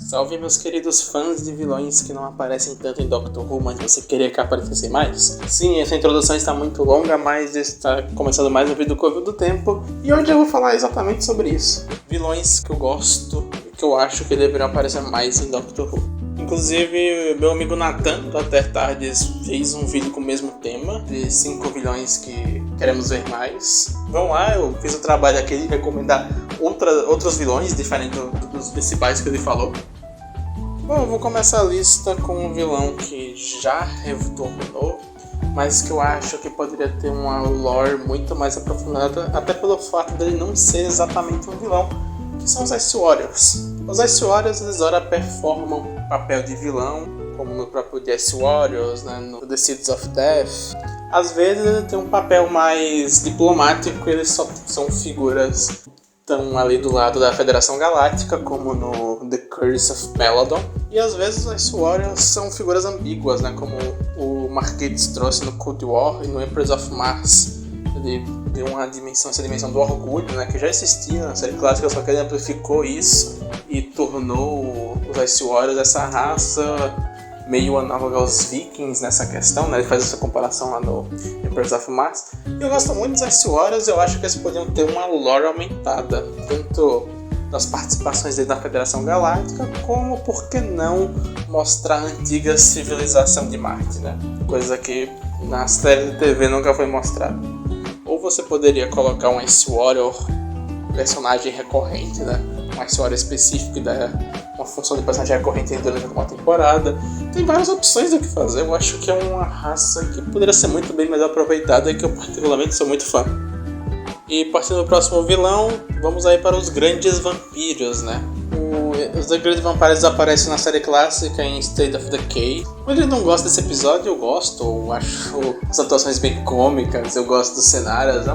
Salve meus queridos fãs de vilões que não aparecem tanto em Doctor Who, mas você queria que aparecessem mais? Sim, essa introdução está muito longa, mas está começando mais no vídeo do Correio do Tempo, e hoje eu vou falar exatamente sobre isso. Vilões que eu gosto e que eu acho que deveriam aparecer mais em Doctor Who. Inclusive, meu amigo Nathan, do Até Tardes, fez um vídeo com o mesmo tema, de 5 vilões que queremos ver mais. Vão lá, eu fiz o trabalho aqui de recomendar outros vilões, diferentes dos principais que ele falou. Bom, eu vou começar a lista com um vilão que já retornou, mas que eu acho que poderia ter uma lore muito mais aprofundada, até pelo fato dele não ser exatamente um vilão, que são os Ice Warriors. Os Ice Warriors, eles ora performam papel de vilão, como no próprio The Ice Warriors, né, no The Seeds of Death. Às vezes ele tem um papel mais diplomático, eles só são figuras estão ali do lado da Federação Galáctica, como no The Curse of Peladon. E às vezes os Ice Warriors são figuras ambíguas, né, como o Marquette trouxe no Cold War e no Empress of Mars. Ele deu essa dimensão do orgulho, né, que já existia na série clássica, só que ele amplificou isso e tornou os Ice Warriors essa raça meio análoga aos Vikings nessa questão, né? Ele faz essa comparação lá no Empress of Mars. E eu gosto muito dos Ice Warriors, eu acho que eles podiam ter uma lore aumentada, tanto das participações dele na Federação Galáctica, como, por que não, mostrar a antiga civilização de Marte, né? Coisa que na série de TV nunca foi mostrada. Ou você poderia colocar um Ice Warrior personagem recorrente, né? Um Ice Warrior específico que dá uma função de personagem recorrente durante uma temporada. Tem várias opções do que fazer. Eu acho que é uma raça que poderia ser muito bem melhor aproveitada e que eu particularmente sou muito fã. E partindo do próximo vilão, vamos aí para os Grandes Vampiros, né? Os The Great Vampires aparecem na série clássica em State of Decay. Quando eu não gosto desse episódio, eu gosto. Eu acho as atuações bem cômicas, eu gosto dos cenários.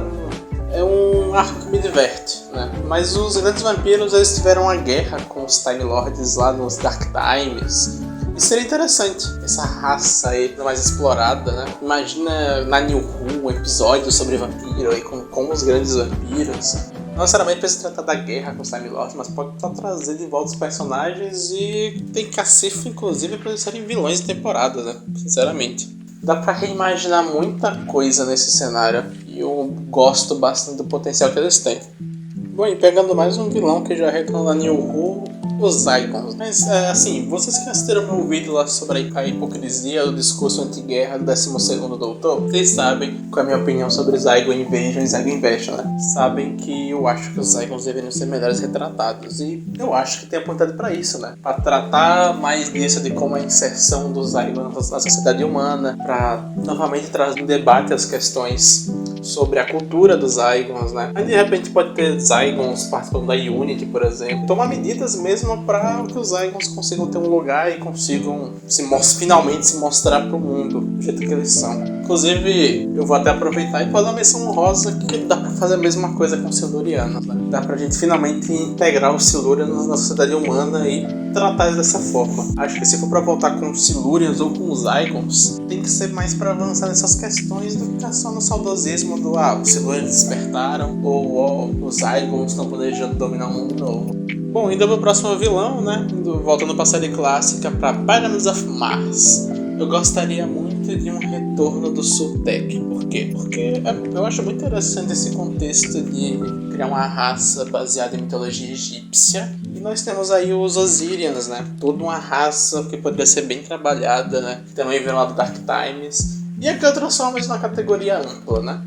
É um arco que me diverte, né? Mas os Grandes Vampiros, eles tiveram uma guerra com os Time Lords lá nos Dark Times. Isso seria interessante, essa raça aí mais explorada, né? Imagina na New Who um episódio sobre vampiro aí com os grandes vampiros. Não necessariamente precisa tratar da guerra com os Time Lords, mas pode trazer de volta os personagens e tem cacifo, inclusive, para eles serem vilões de temporada, né? Sinceramente. Dá pra reimaginar muita coisa nesse cenário e eu gosto bastante do potencial que eles têm. Bom, e pegando mais um vilão que já retornou na New Who, os Zygons. Mas, assim, vocês que assistiram meu vídeo lá sobre a hipocrisia do discurso anti-guerra do 12º Doutor, vocês sabem qual é a minha opinião sobre Zygon Invasion e Zygon Invasion, né? Sabem que eu acho que os Zygons deveriam ser melhores retratados e eu acho que tem apontado pra isso, né? Pra tratar mais disso de como a inserção dos Zygons na sociedade humana, pra novamente trazer em debate as questões sobre a cultura dos Zygons, né? Aí de repente pode ter Zygons participando da Unity, por exemplo. Tomar medidas mesmo para que os Zygons consigam ter um lugar e consigam finalmente se mostrar pro mundo do jeito que eles são. Inclusive, eu vou até aproveitar e fazer uma menção honrosa que dá pra fazer a mesma coisa com os Silurianos, né? Dá pra gente finalmente integrar os Silurianos na sociedade humana e tratar eles dessa forma. Acho que se for pra voltar com os Silurians ou com os Zygons, tem que ser mais pra avançar nessas questões do que só no saudosismo do os Silurians despertaram ou os Zygons estão planejando dominar o mundo novo. Bom, indo pro próximo vilão, né? Voltando pra série clássica, pra Pyramids of Mars. Eu gostaria muito de um retorno do Surtek. Por quê? Porque eu acho muito interessante esse contexto de criar uma raça baseada em mitologia egípcia. E nós temos aí os Osirians, né? Toda uma raça que poderia ser bem trabalhada, né? Que também vem lá do Dark Times. E aqui eu transformo isso na categoria ampla, né?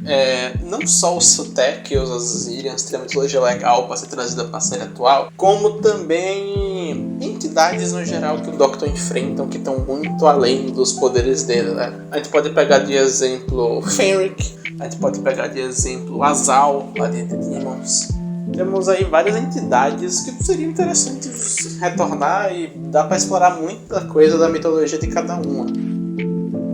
Não só o Surtek e os Osirians têm uma mitologia legal para ser trazida para a série atual, como também entidades no geral que o Doctor enfrentam que estão muito além dos poderes dele, né? A gente pode pegar de exemplo Fenric, a gente pode pegar de exemplo Azal, lá de The Demons. Temos aí várias entidades que seria interessante retornar e dá para explorar muita coisa da mitologia de cada uma.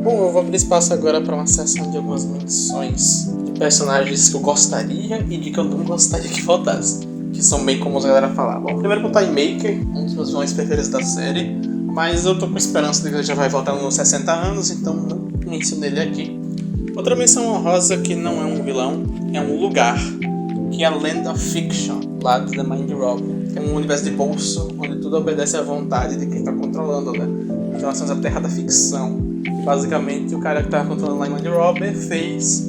Bom, eu vou abrir espaço agora para uma sessão de algumas menções de personagens que eu gostaria e de que eu não gostaria que voltasse, que são bem comuns a galera falar. Bom, primeiro o Time Maker, um dos meus vilões preferidos da série, mas eu tô com esperança de que ele já vai voltar nos 60 anos, então não menciono ele aqui. Outra menção honrosa que não é um vilão, é um lugar, que é a Land of Fiction, lá do The Mind Robber. É um universo de bolso, onde tudo obedece à vontade de quem tá controlando, né? Então nós temos a Terra da Ficção. Basicamente, o cara que tava controlando lá em Mind Robber fez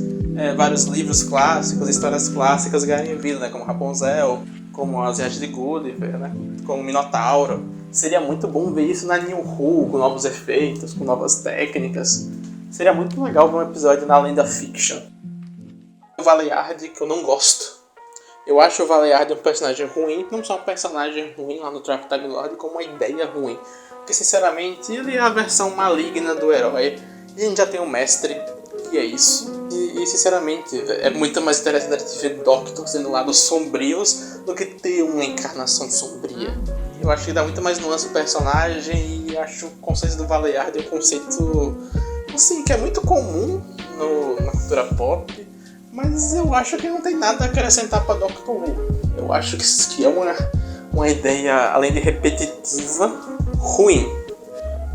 vários livros clássicos, histórias clássicas ganharem vida, né? Como Rapunzel, como As Viagens de Gulliver, né? Como Minotauro. Seria muito bom ver isso na New Who, com novos efeitos, com novas técnicas. Seria muito legal ver um episódio na Lenda Fiction. O Valeyard, que eu não gosto. Eu acho o Valeyard um personagem ruim, não só um personagem ruim lá no Triumph Time Lord, como uma ideia ruim. Porque, sinceramente, ele é a versão maligna do herói. E a gente já tem um mestre, que é isso. E sinceramente, é muito mais interessante ver Doctor sendo lados sombrios do que ter uma encarnação sombria. Eu acho que dá muito mais nuance ao personagem e acho o conceito do Valeyard um conceito, assim, que é muito comum na cultura pop. Mas eu acho que não tem nada a acrescentar para Doctor Who. Eu acho que é uma ideia, além de repetitiva, ruim.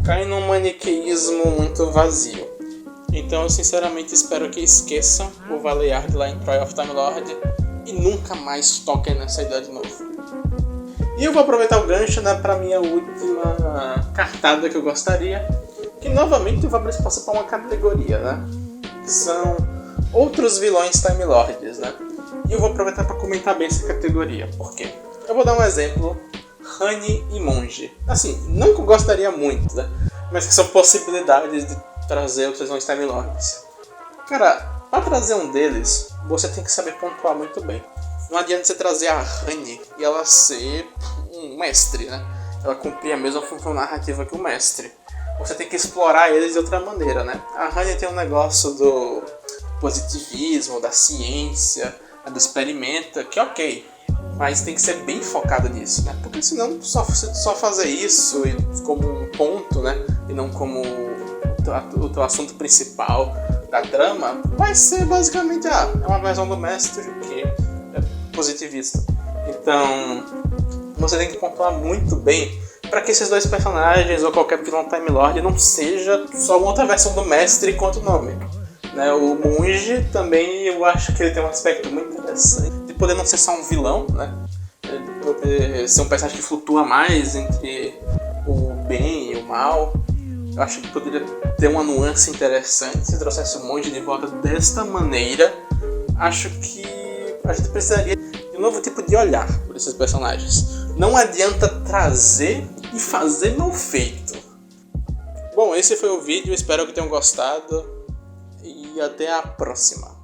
Cai num maniqueísmo muito vazio. Então eu sinceramente espero que esqueçam o Valeyard lá em Trial of Time Lord e nunca mais toquem nessa ideia de novo. E eu vou aproveitar o gancho, né, para minha última cartada que eu gostaria, que novamente eu vou abrir espaço para uma categoria, né? Que são outros vilões Time Lords, né? E eu vou aproveitar para comentar bem essa categoria. Por quê? Eu vou dar um exemplo: Honey e Monge. Assim, não que eu gostaria muito, né? Mas que são possibilidades de trazer outros vilões Time Lords. Cara, para trazer um deles, você tem que saber pontuar muito bem. Não adianta você trazer a Honey e ela ser um mestre, né? Ela cumprir a mesma função narrativa que o mestre. Você tem que explorar eles de outra maneira, né? A Honey tem um negócio do positivismo, da ciência, do experimento, que ok, mas tem que ser bem focado nisso, né? Porque senão só fazer isso como um ponto, né? E não como o teu assunto principal da trama, vai ser basicamente é uma versão do mestre que é positivista. Então você tem que pontuar muito bem para que esses dois personagens ou qualquer vilão Time Lord não seja só uma outra versão do mestre quanto nome. Né, o Monge também, eu acho que ele tem um aspecto muito interessante de poder não ser só um vilão, né? De poder ser um personagem que flutua mais entre o bem e o mal. Eu acho que poderia ter uma nuance interessante se trouxesse o Monge de volta desta maneira. Acho que a gente precisaria de um novo tipo de olhar por esses personagens. Não adianta trazer e fazer mal feito. Bom, esse foi o vídeo, espero que tenham gostado. E até a próxima.